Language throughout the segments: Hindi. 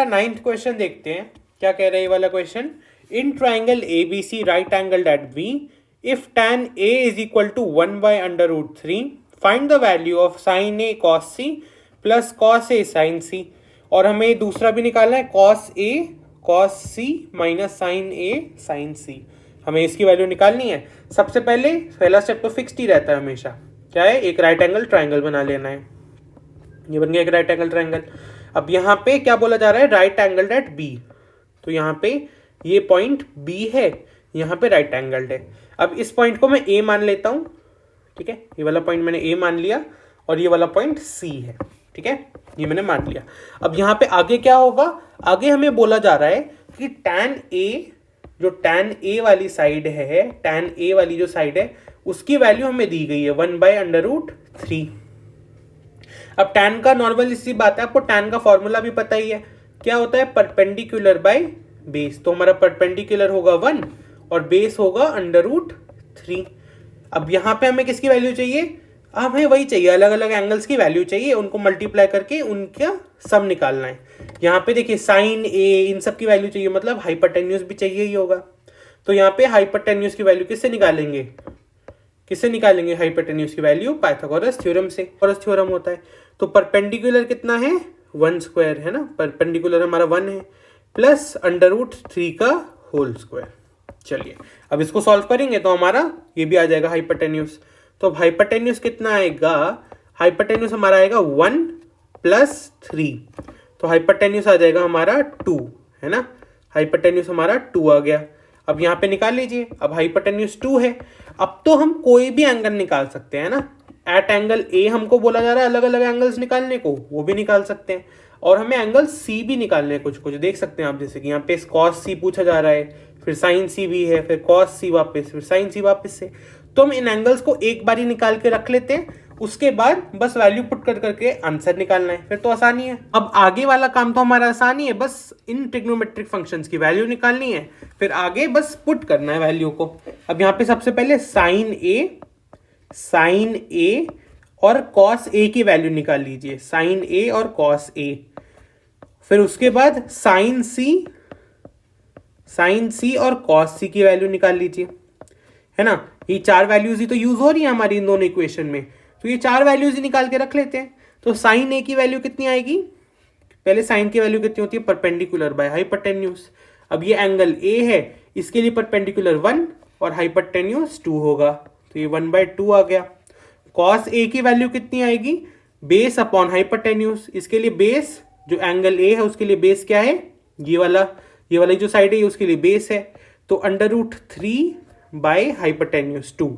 नाइन्थ क्वेश्चन देखते हैं क्या कह रहा है ये वाला question. In triangle A B C right angle at B, if tan A is equal to 1/√3, find the value of sin A cos C plus cos A sin C। और हमें दूसरा भी निकालना है cos A cos C minus sin A sin C। हमें इसकी वैल्यू निकालनी है। सबसे पहले पहला स्टेप तो फिक्स्ड ही रहता है हमेशा, क्या है, एक राइट एंगल ट्राइंगल बना लेना है। ये बन गया एक राइट एंगल ट्राइंगल। अब यहाँ पे क्या बोला जा रहा है, राइट एंगल एट बी, तो यहाँ पे ये पॉइंट बी है, यहाँ पे राइट एंगल्ड है। अब इस पॉइंट को मैं ए मान लेता हूँ, ठीक है, ये वाला पॉइंट मैंने ए मान लिया और ये वाला पॉइंट सी है, ठीक है, ये मैंने मान लिया। अब यहाँ पे आगे क्या होगा, आगे हमें बोला जा रहा है कि tan A, जो tan A वाली साइड है, tan A वाली जो साइड है उसकी वैल्यू हमें दी गई है 1/√3। अब tan का नॉर्मल इसी बात है, आपको tan का फॉर्मूला भी पता ही है, क्या होता है, परपेंडिकुलर बाय बेस। तो हमारा परपेंडिकुलर होगा 1 और बेस होगा √3। अब यहाँ पे हमें किसकी वैल्यू चाहिए, हमें वही चाहिए, अलग अलग एंगल्स की वैल्यू चाहिए, उनको मल्टीप्लाई करके उनका सम निकालना है। यहाँ पे देखिए sin A इन सब की वैल्यू चाहिए, मतलब हाइपोटेन्यूज भी चाहिए ही होगा। तो यहाँ पे हाइपोटेन्यूज की वैल्यू किससे निकालेंगे, हाइपोटेन्यूज की वैल्यू पाइथागोरस थ्योरम से, पाइथागोरस थ्योरम होता है। तो परपेंडिकुलर कितना है, 1² है ना, परपेंडिकुलर हमारा 1 है, प्लस √3 का होल स्क्वायर। चलिए अब इसको सॉल्व करेंगे तो हमारा ये भी आ जाएगा हाइपोटेन्यूज। तो हाइपोटेन्यूज कितना आएगा, हाइपोटेन्यूज हमारा आएगा 1 + 3, तो हाइपोटेन्यूज आ जाएगा हमारा 2, है ना, हाइपोटेन्यूज हमारा 2 आ गया। अब यहाँ पे निकाल लीजिए, अब हाइपोटेन्यूज 2 है। अब तो हम कोई भी एंगल निकाल सकते हैं ना, एट एंगल ए हमको बोला जा रहा है अलग अलग एंगल्स निकालने को, वो भी निकाल सकते हैं। और हमें एंगल सी भी निकालने हैं, कुछ कुछ देख सकते हैं आप, जैसे कि यहाँ पे cos C पूछा जा रहा है, फिर sin C भी है, फिर cos C वापस, फिर sin C वापस से। तो हम इन एंगल्स को एक बार ही निकाल के रख लेते हैं, उसके बाद बस वैल्यू पुट कर करके आंसर निकालना है, फिर तो आसानी है। अब आगे वाला काम तो हमारा आसानी है, बस इन ट्रिग्नोमेट्रिक फंक्शंस की वैल्यू निकालनी है, फिर आगे बस पुट करना है वैल्यू को। अब यहाँ पे सबसे पहले sin A और cos A की वैल्यू निकाल लीजिए, sin A और cos A। फिर उसके बाद sin C और cos C की वैल्यू निकाल लीजिए, है ना। ये 4 वैल्यूज ही तो यूज हो रही है हमारी इन दोनों इक्वेशन में, तो ये 4 वैल्यूज ही निकाल के रख लेते हैं। तो sin A की वैल्यू कितनी आएगी, पहले sin की वैल्यू कितनी होती है, परपेंडिकुलर बाय हाइपोटेन्यूज। अब ये एंगल A है, इसके लिए परपेंडिकुलर 1 और हाइपोटेन्यूज 2 होगा, तो ये 1/2 आ गया। cos A की वैल्यू कितनी आएगी, बेस अपॉन हाइपोटेन्यूज, इसके लिए बेस, जो एंगल A है उसके लिए बेस क्या है, ये वाला जो साइड है ये उसके लिए बेस है, तो √3 बाय हाइपोटेन्यूज 2,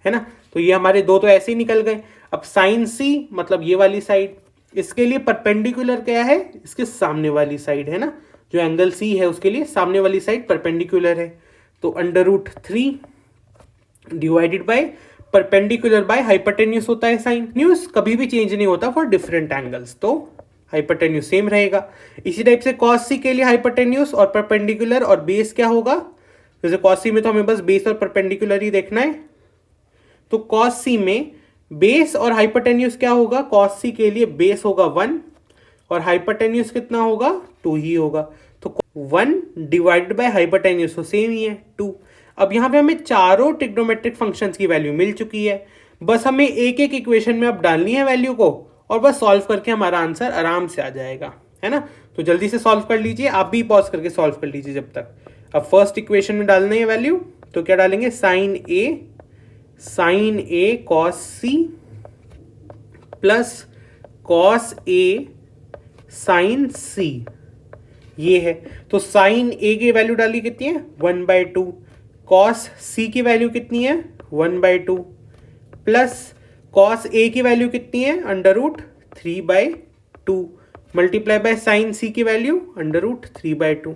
है ना। तो ये हमारे दो तो ऐसे ही निकल गए। अब sin C मतलब ये वाली साइड, इसके लिए परपेंडिकुलर क्या है, इसके सामने वाली साइड, है ना, जो एंगल C है उसके लिए सामने वाली साइड परपेंडिकुलर है, तो √3 divided by perpendicular by hypotenuse होता है साइन। न्यूज कभी भी चेंज नहीं होता फॉर डिफरेंट एंगल्स, तो हाइपोटेन्यूज सेम रहेगा। इसी टाइप से cos C के लिए हाइपोटेन्यूज और परपेंडिकुलर और बेस क्या होगा, जैसे cos C में तो हमें बस बेस और परपेंडिकुलर ही देखना है, तो cos C में बेस और हाइपोटेन्यूज क्या होगा, cos C के लिए बेस होगा 1 और हाइपोटेन्यूज कितना होगा, 2 ही होगा, तो 1 डिवाइडेड बाय हाइपोटेन्यूज तो सेम ही है 2। अब यहाँ पे हमें चारों ट्रिग्नोमेट्रिक फंक्शंस की वैल्यू मिल चुकी है, बस हमें एक एक इक्वेशन में अब डालनी है वैल्यू को और बस सॉल्व करके हमारा आंसर आराम से आ जाएगा, है ना। तो जल्दी से सॉल्व कर लीजिए, आप भी पॉज करके सॉल्व कर लीजिए जब तक। अब फर्स्ट इक्वेशन में डालना है वैल्यू, तो क्या डालेंगे, sin A cos C plus cos A sin C, ये है। तो sin A की वैल्यू डाली कितनी है, 1/2, cos C की वैल्यू कितनी है, 1/2, प्लस cos A की वैल्यू कितनी है, √3/2, मल्टीप्लाई बाय sin C की वैल्यू √3/2।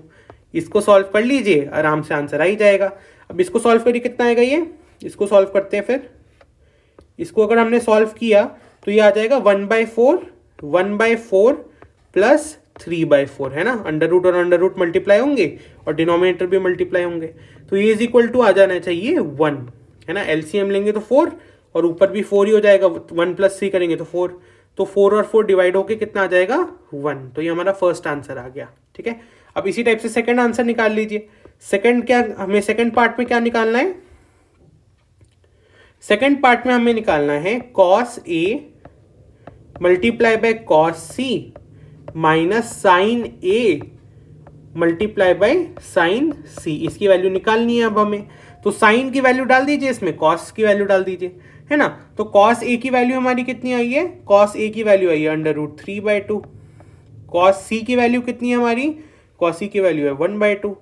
इसको सॉल्व कर लीजिए, आराम से आंसर आ ही जाएगा। अब इसको सॉल्व करिए, कितना आएगा ये, इसको सॉल्व करते हैं। फिर इसको अगर हमने सॉल्व किया तो ये आ जाएगा 1/4 प्लस 3/4, है ना, √ और √ मल्टीप्लाई होंगे और डिनोमिनेटर भी मल्टीप्लाई होंगे, तो ये इज इक्वल टू आ जाना चाहिए 1, है ना। एलसीएम लेंगे तो 4 और ऊपर भी 4 ही हो जाएगा, 1 + 3 करेंगे तो 4, तो 4 और 4 डिवाइड होके कितना आ जाएगा 1। तो ये हमारा फर्स्ट आंसर आ गया। ठीक है, अब इसी टाइप से सेकंड आंसर निकाल लीजिए। सेकंड क्या, हमें सेकंड पार्ट में क्या निकालना है, सेकंड पार्ट में हमें निकालना है cos A multiply by cos C minus sine A multiply by sine C। इसकी वैल्यू निकालनी है अब हमें, तो साइन की वैल्यू डाल दीजिए इसमें, cos की वैल्यू डाल दीजिए, है ना। तो cos A की वैल्यू हमारी कितनी आई है, cos A की वैल्यू आई है √3/2। cos C की वैल्यू कितनी है हमारी, cos C की वैल्यू है 1/2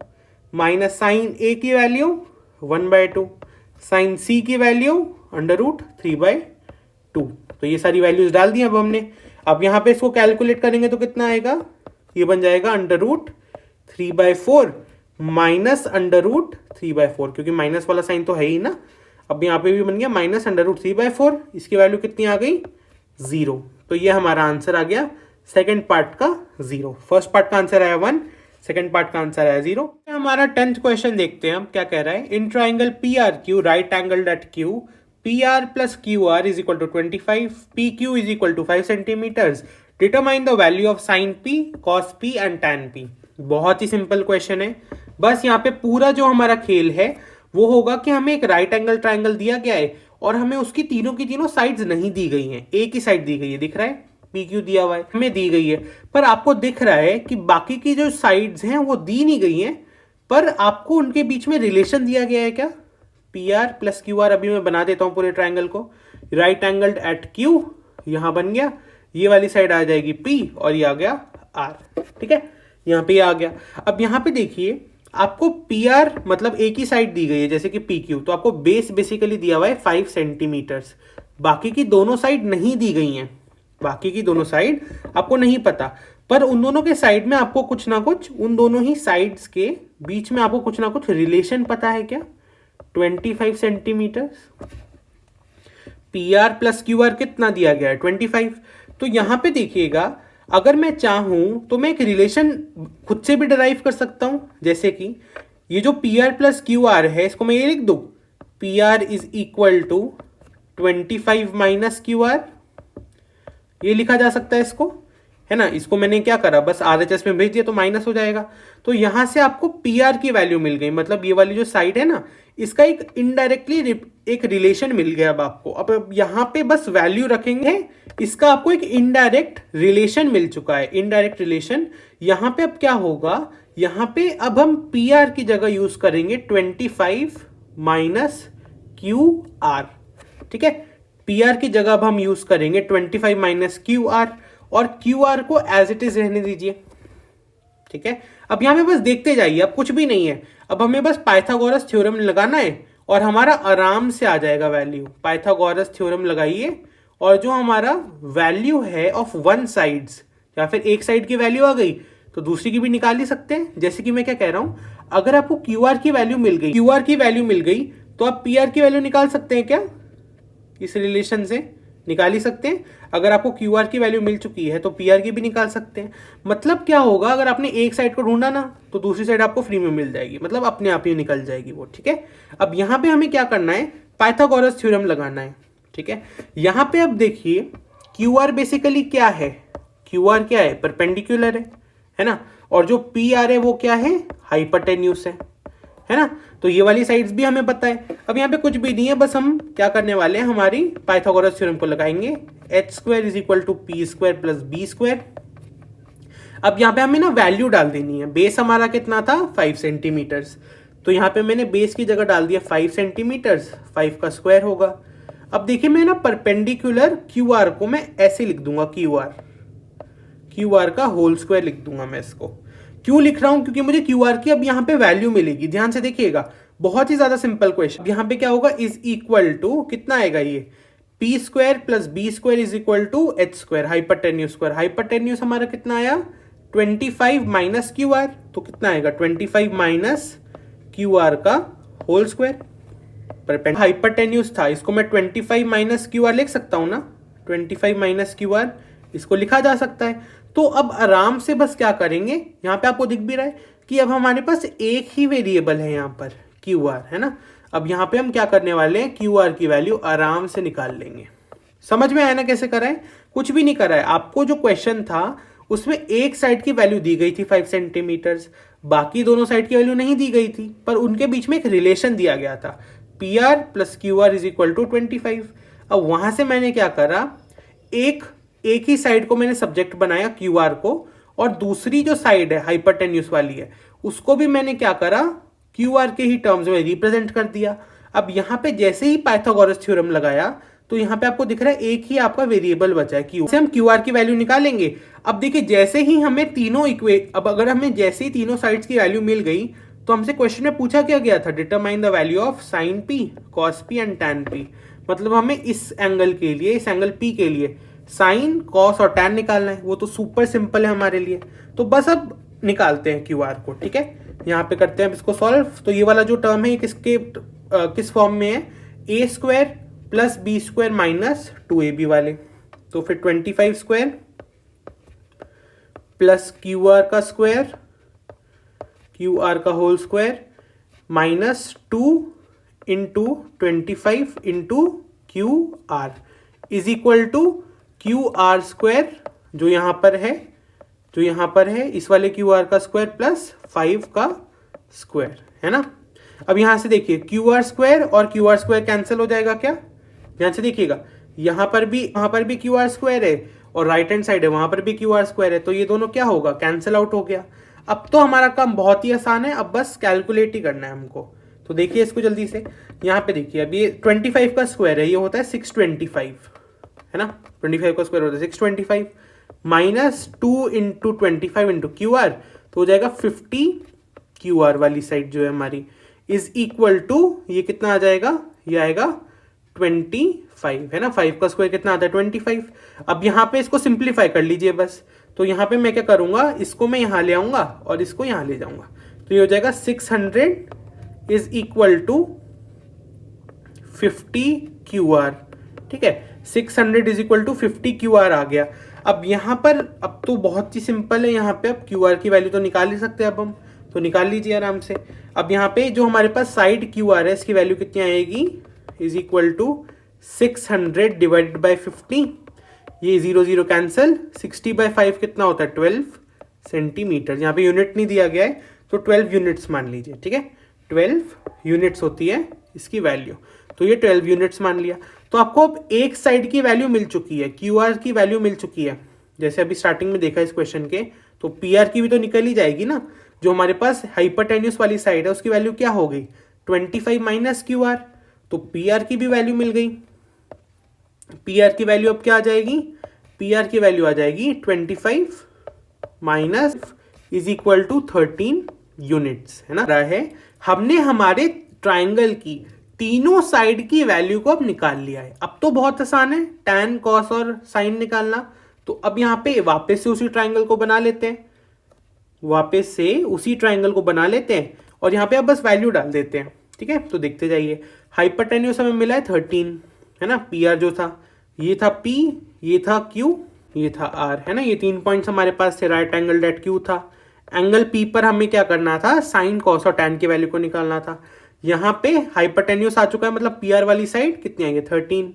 माइनस साइन A की वैल्यू 1/2, साइन C की वैल्यू √3/2। तो ये सारी वैल्यूज डाल दी अब हमने। अब यहाँ पे इसको कैलकुलेट करेंगे तो कितना आएगा, ये बन जाएगा √3/4 माइनस √3/4, क्योंकि माइनस वाला साइन तो है ही ना। अब यहाँ पे भी बन गया माइनस √3/4, इसकी वैल्यू कितनी आ गई 0। तो ये हमारा आंसर आ गया सेकंड पार्ट का 0। फर्स्ट पार्ट का आंसर आया 1, सेकंड पार्ट का आंसर आया 0। हमारा 10th क्वेश्चन देखते हैं हम क्या कह रहा है। In triangle PRQ right angled at Q, PR + QR = 25, PQ = 5 centimetres, determine the value of sine P, cos P and tan P। बहुत ही सिंपल क्वेश्चन है। बस यहाँ पे पूरा जो हमारा खेल है वो होगा कि हमें एक राइट एंगल ट्राइंगल दिया गया है और हमें उसकी तीनों की तीनों साइड्स नहीं दी गई हैं, एक ही साइड दी गई है, दिख रहा है PQ दिया हुआ है, हमें दी गई है, पर आपको दिख रहा है कि बाकी की जो साइड्स हैं वो दी नहीं गई हैं, पर आपको उनके बीच में रिलेशन दिया गया है क्या, PR + QR। अभी मैं बना देता हूं पूरे ट्राइंगल को। राइट एंगल्ड एट Q यहां बन गया, ये वाली साइड आ जाएगी P और ये आ गया R। ठीक है, यहाँ पे आ गया। अब यहाँ पे देखिए आपको PR मतलब एक ही साइड दी गई है जैसे कि PQ, तो आपको बेस बेसिकली दिया हुआ है 5 सेंटीमीटर्स, बाकी की दोनों साइड नहीं दी गई हैं, बाकी की दोनों साइड आपको नहीं पता, पर उन दोनों के साइड में आपको कुछ ना कुछ, उन दोनों ही साइड्स के बीच में आपको कुछ ना कुछ रिलेशन पता है क्या, 25 सेंटीमीटर्स। PR + QR कितना दिया गया है 25। तो यहां पे देखिएगा अगर मैं चाहूं तो मैं एक रिलेशन खुद से भी डिराइव कर सकता हूं, जैसे कि ये जो PR + QR है इसको मैं ये लिख दूं, PR = 25 - QR, ये लिखा जा सकता है इसको, है ना। इसको मैंने क्या करा, बस RHS में भेज दिया तो माइनस हो जाएगा। तो यहां से आपको PR की वैल्यू मिल गई, मतलब ये वाली जो साइड है ना इसका एक इनडायरेक्टली एक रिलेशन मिल गया। अब आपको अब यहाँ पे बस वैल्यू रखेंगे, इसका आपको एक इनडायरेक्ट रिलेशन मिल चुका है, इनडायरेक्ट रिलेशन। यहाँ पे अब क्या होगा, यहाँ पे अब हम PR की जगह यूज करेंगे 25 - QR। ठीक है, PR की जगह अब हम यूज करेंगे 25 - QR और QR को एज इट इज रहने दीजिए। ठीक है, अब यहाँ पे बस देखते जाइए, अब कुछ भी नहीं है, अब हमें बस पाइथागोरस थ्योरम लगाना है और हमारा आराम से आ जाएगा वैल्यू। पाइथागोरस थ्योरम लगाइए और जो हमारा वैल्यू है ऑफ वन साइड्स, या फिर एक साइड की वैल्यू आ गई तो दूसरी की भी निकाल ही सकते हैं। जैसे कि मैं क्या कह रहा हूं, अगर आपको QR की वैल्यू मिल गई, QR की वैल्यू मिल गई तो आप PR की वैल्यू निकाल सकते हैं क्या, इस रिलेशन से निकाल ही सकते हैं। अगर आपको QR की वैल्यू मिल चुकी है तो PR की भी निकाल सकते हैं। मतलब क्या होगा, अगर आपने एक साइड को ढूंढा ना तो दूसरी साइड आपको फ्री में मिल जाएगी, मतलब अपने आप ही निकल जाएगी वो। ठीक है, अब यहाँ पे हमें क्या करना है, पाइथागोरस थ्योरम लगाना है। ठीक है, यहाँ पे अब देखिए QR बेसिकली क्या है, QR क्या है, परपेंडिकुलर है ना, और जो PR है वो क्या है, हाइपोटेन्यूस है ना। तो ये वाली साइड्स भी हमें पता है। अब यहाँ पे कुछ भी नहीं है, बस हम क्या करने वाले हैं, हमारी पाइथागोरस थ्योरम को लगाएंगे, h² = p² + b²। अब यहाँ पे हमें ना वैल्यू डाल देनी है। बेस हमारा कितना था 5 सेंटीमीटर्स, तो यहाँ पे मैंने बेस की जगह डाल दिया 5 सेंटीमीटर्स, 5 का स्क्वायर होगा। अब देखिए मैं ना परपेंडिकुलर QR को मैं ऐसे लिख दूंगा, QR का होल स्क्वायर लिख दूंगा मैं इसको। क्यों लिख रहा हूं, क्योंकि मुझे QR की अब यहाँ पे वैल्यू मिलेगी। ध्यान से देखिएगा, बहुत ही ज्यादा सिंपल क्वेश्चन। यहाँ पे क्या होगा, इज इक्वल टू कितना आएगा, ये p² + b² = h², hypotenuse square. Hypotenuse हमारा कितना आया 25 - QR, तो कितना आएगा 25 - QR का होल स्क्वायर। हाइपोटेन्यूस था, इसको मैं 25 - QR लिख सकता हूं ना, 25 - QR इसको लिखा जा सकता है। तो अब आराम से बस क्या करेंगे, यहाँ पे आपको दिख भी रहा है कि अब हमारे पास एक ही वेरिएबल है यहाँ पर QR, है ना। अब यहाँ पे हम क्या करने वाले हैं, क्यू आर की वैल्यू आराम से निकाल लेंगे। समझ में आया ना कैसे करा है? कुछ भी नहीं करा है। आपको जो क्वेश्चन था उसमें एक साइड की वैल्यू दी गई थी 5 सेंटीमीटर्स, बाकी दोनों साइड की वैल्यू नहीं दी गई थी, पर उनके बीच में एक रिलेशन दिया गया था, P R plus Q R is equal to 25। अब वहां से मैंने क्या करा, एक ही साइड को मैंने सब्जेक्ट बनाया क्यू आर को, और दूसरी जो साइड है हाइपरटेन्यूस वाली है उसको भी मैंने क्या करा, क्यू आर के ही टर्म्स में रिप्रेजेंट कर दिया। अब यहाँ पे जैसे ही पाइथागोरस थ्योरम लगाया तो यहाँ पे आपको दिख रहा है एक ही आपका वेरिएबल बचा है क्यू, से हम क्यू आर की वैल्यू निकालेंगे। अब देखिए जैसे ही हमें अब अगर हमें जैसे ही तीनों साइड्स की वैल्यू मिल गई तो हमसे क्वेश्चन में पूछा क्या गया था, determine the value of sign P, cos P and tan P. मतलब हमें इस एंगल के लिए, इस एंगल पी के लिए साइन, कॉस और टैन निकालना है। वो तो सुपर सिंपल है हमारे लिए, तो बस अब निकालते हैं क्यू आर को। ठीक है, यहाँ पे करते हैं अब इसको सॉल्व। तो ये वाला जो टर्म है ये किस फॉर्म में है, A square plus B square minus 2ab वाले। तो फिर 25 स्क्वायर प्लस क्यू आर का स्क्वायर, क्यू आर का whole square minus 2 into 25 into Q R is equal to Q R square जो यहाँ पर है इस वाले क्यू आर का स्क्वायर प्लस 5 का स्क्वायर, है ना। अब यहां से देखिए क्यू आर स्क्वायर और क्यू आर स्क्वायर कैंसिल हो जाएगा क्या, ध्यान से देखिएगा, वहां पर भी क्यू आर स्क्वायर है और राइट हैंड साइड है वहां पर भी क्यू आर स्क्वायर है, तो ये दोनों क्या होगा, कैंसिल आउट हो गया। अब तो हमारा काम बहुत ही आसान है, अब बस कैलकुलेट ही करना है हमको। तो देखिए इसको जल्दी से, यहाँ पे देखिए अब ये 25 का स्क्वायर है, ये होता है 625, है ना। 25 का स्क्वायर होता है 625 minus 2 into 25 into Q are, तो हो जाएगा 50 क्यू आर वाली साइड जो है हमारी इज इक्वल टू, ये कितना आ जाएगा, ये आएगा 25, है ना। 5 का स्क्वायर कितना आता है 25। अब यहाँ पे इसको सिंप्लीफाई कर लीजिए बस। तो यहाँ पे मैं क्या करूंगा, इसको मैं यहाँ ले आऊंगा और इसको यहाँ ले जाऊंगा, तो ये हो जाएगा 600 is equal to 50 Q R. ठीक है, 600 is equal to 50 Q R आ गया। अब यहाँ पर अब तो बहुत ही सिंपल है, यहाँ पे अब क्यू आर की वैल्यू तो निकाल ही सकते हैं, अब हम तो निकाल लीजिए आराम से। अब यहाँ पे जो हमारे पास साइड क्यू आर है इसकी वैल्यू कितनी आएगी, is equal to 600 divided by 50, ये 0 0 कैंसिल, 60/5 कितना होता है 12 सेंटीमीटर। यहाँ पे यूनिट नहीं दिया गया है तो 12 यूनिट्स मान लीजिए। ठीक है, 12 यूनिट्स होती है इसकी वैल्यू, तो ये 12 यूनिट्स मान लिया। तो आपको अब एक साइड की वैल्यू मिल चुकी है, क्यू आर की वैल्यू मिल चुकी है, जैसे अभी स्टार्टिंग में देखा इस क्वेश्चन के। तो पी आर की भी तो निकल ही जाएगी ना, जो हमारे पास हाइपरटेन्यूस वाली साइड है उसकी वैल्यू क्या हो गई 25 माइनस क्यू आर, तो पी आर की भी वैल्यू मिल गई। पी आर की वैल्यू अब क्या आ जाएगी, पी आर की वैल्यू आ जाएगी 25 minus is equal to 13 units, है ना। हमने हमारे ट्राइंगल की तीनों साइड की वैल्यू को अब निकाल लिया है। अब तो बहुत आसान है टैन, कॉस और साइन निकालना। तो अब यहाँ पे वापस से उसी ट्राइंगल को बना लेते हैं, और यहाँ पे अब बस वैल्यू डाल देते हैं। ठीक है, तो देखते जाइए। हाइपरटेन्यूस हमें मिला है 13, है ना। पी आर जो था ये था पी, ये था क्यू, ये था आर, है ना। ये 3 पॉइंट्स हमारे पास थे, राइट एंगल डेट क्यू था। एंगल पी पर हमें क्या करना था, साइन, कॉस और टैन की वैल्यू को निकालना था। यहाँ पे हाइपरटेन्यूस आ चुका है, मतलब पी आर वाली साइड कितनी आई है 13,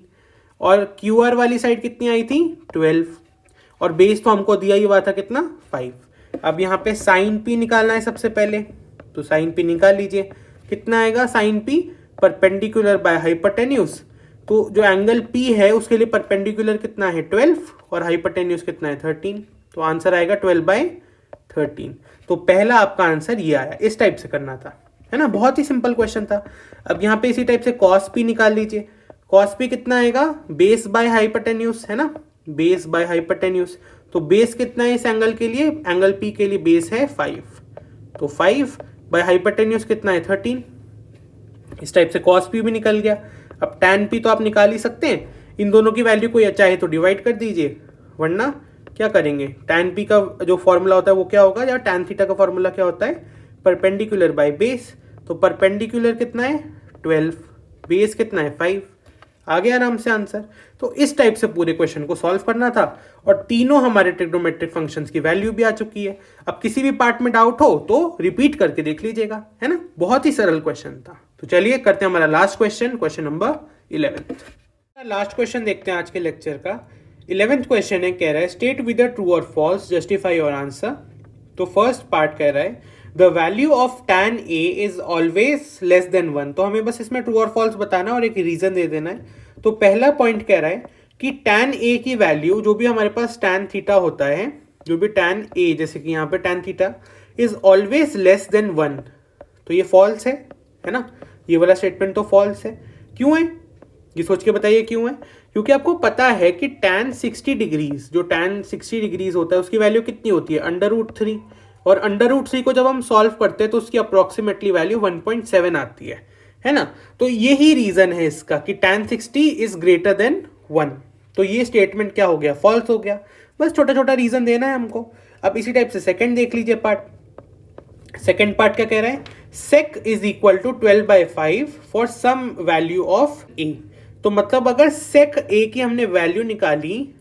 और क्यू आर वाली साइड कितनी आई थी 12, और बेस तो हमको दिया ही हुआ था कितना 5। अब यहाँ पे साइन पी निकालना है सबसे पहले, तो साइन पी निकाल लीजिए। कितना आएगा sine P, perpendicular by hypotenuse, तो जो एंगल पी है उसके लिए परपेंडिकुलर कितना है 12 और हाइपरटेन्यूस कितना है 13, तो आंसर आएगा 12/13। तो पहला आपका आंसर ये आया, इस टाइप से करना था, है ना। बहुत ही सिंपल क्वेश्चन था। अब यहाँ पे इसी टाइप से कॉस पी निकाल लीजिए। कॉस पी कितना आएगा, बेस बाय हाइपरटेन्यूस, है ना, बेस बाय हाइपरटेन्यूस। तो बेस कितना है इस एंगल के लिए, एंगल पी के लिए बेस है 5, तो 5 बाय हाइपरटेन्यूस कितना है 13। इस टाइप से कॉस पी भी निकल गया। अब टैन पी तो आप निकाल ही सकते हैं, इन दोनों की वैल्यू को चाहे तो डिवाइड कर दीजिए, वरना क्या करेंगे, टैन पी का जो फॉर्मूला होता है वो क्या होगा, या टैन थीटा का फॉर्मूला क्या होता है, परपेंडिकुलर बाय बेस। तो परपेंडिकुलर कितना है 12, बेस कितना है 5, आ गया आराम से आंसर। तो इस टाइप से पूरे क्वेश्चन को सॉल्व करना था, और तीनों हमारे ट्रिग्नोमेट्रिक फंक्शंस की वैल्यू भी आ चुकी है। अब किसी भी पार्ट में डाउट हो तो रिपीट करके देख लीजिएगा, है ना। बहुत ही सरल क्वेश्चन था। तो चलिए करते हैं हमारा last question, question number 11। Last question देखते हैं आज के लेक्चर का। 11th क्वेश्चन है, कह रहा है स्टेट विद ट्रू और फॉल्स, जस्टिफाई योर आंसर। तो फर्स्ट पार्ट कह रहा है the value of tan a is always less than 1। तो हमें बस इसमें ट्रू और फॉल्स बताना और एक रीजन दे देना है। तो पहला पॉइंट कह रहा है कि tan a की वैल्यू, जो भी हमारे पास tan थीटा होता है, जो भी tan a, जैसे कि यहाँ पे tan theta is always less than 1, तो ये फॉल्स है ना, ये वाला स्टेटमेंट तो फॉल्स है। क्यों है ये सोच के बताइए क्यों है। क्योंकि आपको पता है कि tan 60 डिग्रीज, जो tan 60 डिग्रीज होता है उसकी वैल्यू कितनी होती है, √3, और √3 को जब हम सॉल्व करते हैं तो उसकी अप्रोक्सीमेटली वैल्यू 1.7 आती है ना। तो यही रीजन है इसका कि tan 60 इज ग्रेटर देन 1। तो ये स्टेटमेंट क्या हो गया, फॉल्स हो गया। बस छोटा छोटा रीजन देना है हमको। अब इसी टाइप से सेकंड देख लीजिए पार्ट। सेकंड पार्ट क्या कह रहा है, sec is equal to 12/5 for some value of a। तो मतलब अगर sec a की हमने वैल्यू निकाली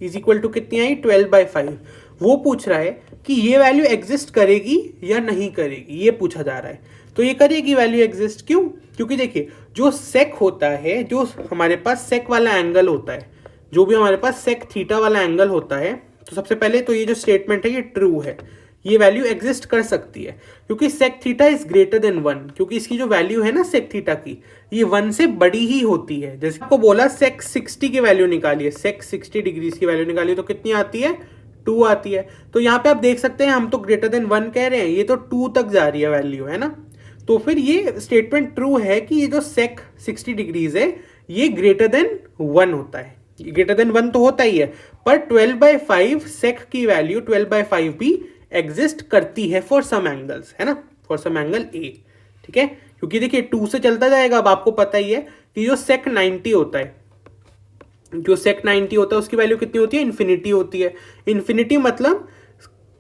इज इक्वल टू कितनी आई, 12/5, वो पूछ रहा है कि ये वैल्यू एग्जिस्ट करेगी या नहीं करेगी, ये पूछा जा रहा है। तो ये करेगी वैल्यू एग्जिस्ट। क्यों, क्योंकि देखिए जो sec होता है, जो हमारे पास sec वाला एंगल होता है, जो भी हमारे पास sec थीटा वाला एंगल होता है, तो सबसे पहले तो ये जो स्टेटमेंट है ये ट्रू है, ये वैल्यू एग्जिस्ट कर सकती है क्योंकि sec theta is greater than 1, क्योंकि इसकी जो वैल्यू है ना sec थीटा की, ये 1 से बड़ी ही होती है। जैसे आपको बोला sec 60 की वैल्यू निकालिए, sec 60 डिग्रीज की वैल्यू निकालिए, तो कितनी आती है, 2 आती है। तो यहाँ पे आप देख सकते हैं हम तो ग्रेटर देन 1 कह रहे हैं, ये तो 2 तक जा रही है वैल्यू, है ना। तो फिर ये स्टेटमेंट ट्रू है कि ये जो sec 60 डिग्रीज है ये ग्रेटर देन 1 होता है। ग्रेटर देन 1 तो होता ही है, पर 12/5 sec की वैल्यू 12/5 भी एग्जिस्ट करती है फॉर सम एंगल्स, है ना, फॉर सम एंगल ए। ठीक है, क्योंकि देखिए 2 से चलता जाएगा। अब आपको पता ही है कि जो sec 90 होता है, जो sec 90 होता है उसकी वैल्यू कितनी होती है, इन्फिनिटी होती है। इन्फिनिटी मतलब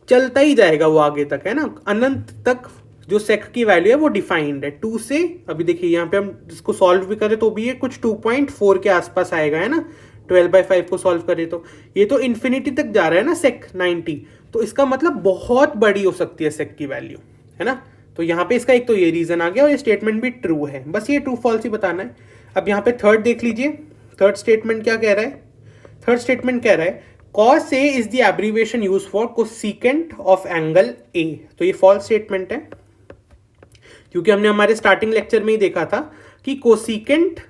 चलता ही जाएगा वो आगे तक, है ना, अनंत तक जो sec की वैल्यू है वो डिफाइंड है 2 से। अभी देखिए यहाँ पे हम इसको सॉल्व भी करें तो भी ये कुछ 2.4 के आसपास आएगा, है ना। 12/5 को सॉल्व करें तो ये तो इन्फिनिटी तक जा रहा है ना sec 90, तो इसका मतलब बहुत बड़ी हो सकती है sec की वैल्यू, है ना। तो यहाँ पे इसका एक तो ये रीजन आ गया और ये स्टेटमेंट भी ट्रू है। बस ये ट्रू फॉल्स ही बताना है। अब यहाँ पे थर्ड देख लीजिए। थर्ड स्टेटमेंट क्या कह रहा है, थर्ड स्टेटमेंट कह रहा है cos a is the abbreviation use for cosecant of angle a। तो ये फॉल्स स्टेटमेंट है, क्योंकि हमने हमारे स्टार्टिंग लेक्चर में ही देखा था कि कोसिकेंट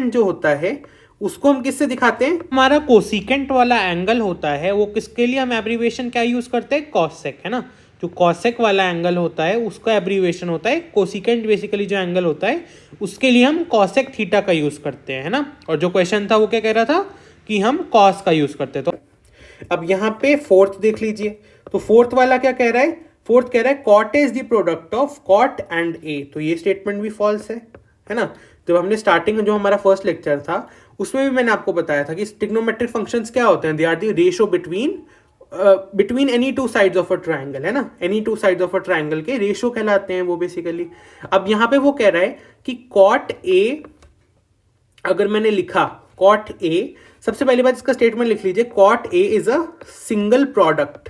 जो होता है उसको हम किससे दिखाते हैं, हमारा कोसिकेंट वाला एंगल होता है वो किसके लिए हम एब्रीविएशन क्या यूज करते हैं, कॉसेक, है ना। जो कॉसेक वाला एंगल होता है उसका एब्रीविएशन होता है कोसिकेंट। बेसिकली जो एंगल होता है उसके लिए हम कॉसेक थीटा का यूज करते हैं, है ना। और जो क्वेश्चन था वो क्या कह रहा था कि हम कॉस का यूज करते हैं। तो अब यहाँ पे फोर्थ देख लीजिए। तो फोर्थ वाला क्या कह रहा है, फोर्थ कह रहा है cot is the product of cot and A. तो ये स्टेटमेंट भी फॉल्स है ना। जब हमने स्टार्टिंग में जो हमारा फर्स्ट लेक्चर था उसमें भी मैंने आपको बताया था कि ट्रिग्नोमेट्रिक फंक्शंस क्या होते हैं, they are the ratio between any two sides of a triangle, है ना। Any two sides of a triangle के रेशियो कहलाते हैं वो बेसिकली। अब यहाँ पे वो कह रहा है कि कॉट ए, अगर मैंने लिखा कॉट ए, सबसे पहली बात इसका स्टेटमेंट लिख लीजिए, cot A is a single product,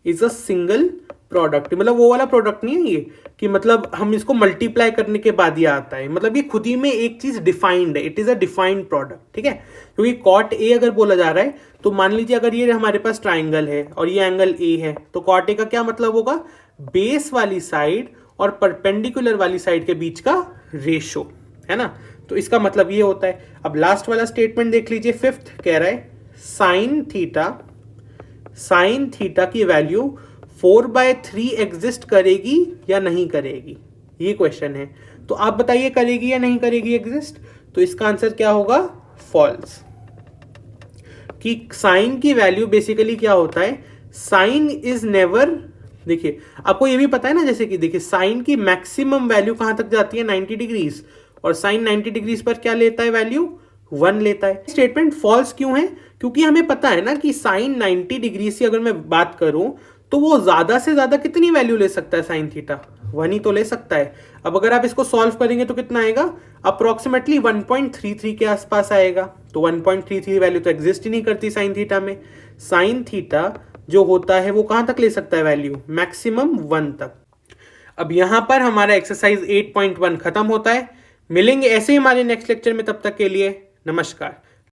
is a single product. मतलब वो वाला प्रोडक्ट नहीं है ये कि मतलब हम इसको मल्टीप्लाई करने के बाद ये आता है, मतलब ये खुद ही में एक चीज डिफाइंड है, it is a defined product. ठीक है, क्योंकि कॉट ए अगर बोला जा रहा है तो मान लीजिए अगर ये हमारे पास ट्राइंगल है और ये एंगल ए है, तो कॉट ए का क्या मतलब होगा, बेस वाली साइड और परपेंडिकुलर वाली साइड के बीच का रेशो, है ना। तो इसका मतलब ये होता है। अब लास्ट वाला स्टेटमेंट देख लीजिए, फिफ्थ कह रहा है साइन थीटा की वैल्यू 4/3 एग्जिस्ट करेगी या नहीं करेगी, ये क्वेश्चन है। तो आप बताइए करेगी या नहीं करेगी एग्जिस्ट। तो इसका आंसर क्या होगा, फॉल्स। कि साइन की वैल्यू बेसिकली क्या होता है, साइन इज नेवर, देखिए आपको ये भी पता है ना, जैसे कि देखिए साइन की मैक्सिमम वैल्यू कहां तक जाती है, 90 डिग्रीज, और साइन 90 डिग्रीज पर क्या लेता है वैल्यू, 1 लेता है। स्टेटमेंट फॉल्स क्यों है, क्योंकि हमें पता है ना कि साइन 90 डिग्री से अगर मैं बात करूं तो वो ज्यादा से ज्यादा कितनी वैल्यू ले सकता है साइन थीटा, 1 ही तो ले सकता है। अब अगर आप इसको सॉल्व करेंगे तो कितना आएगा, अप्रोक्सीमेटली 1.33 के आसपास आएगा। तो 1.33 वैल्यू तो एग्जिस्ट ही नहीं करती साइन थीटा में। साइन थीटा जो होता है वो कहां तक ले सकता है वैल्यू, मैक्सिमम 1 तक। अब यहाँ पर हमारा एक्सरसाइज 8.1 खत्म होता है। मिलेंगे ऐसे ही हमारे नेक्स्ट लेक्चर में, तब तक के लिए नमस्कार।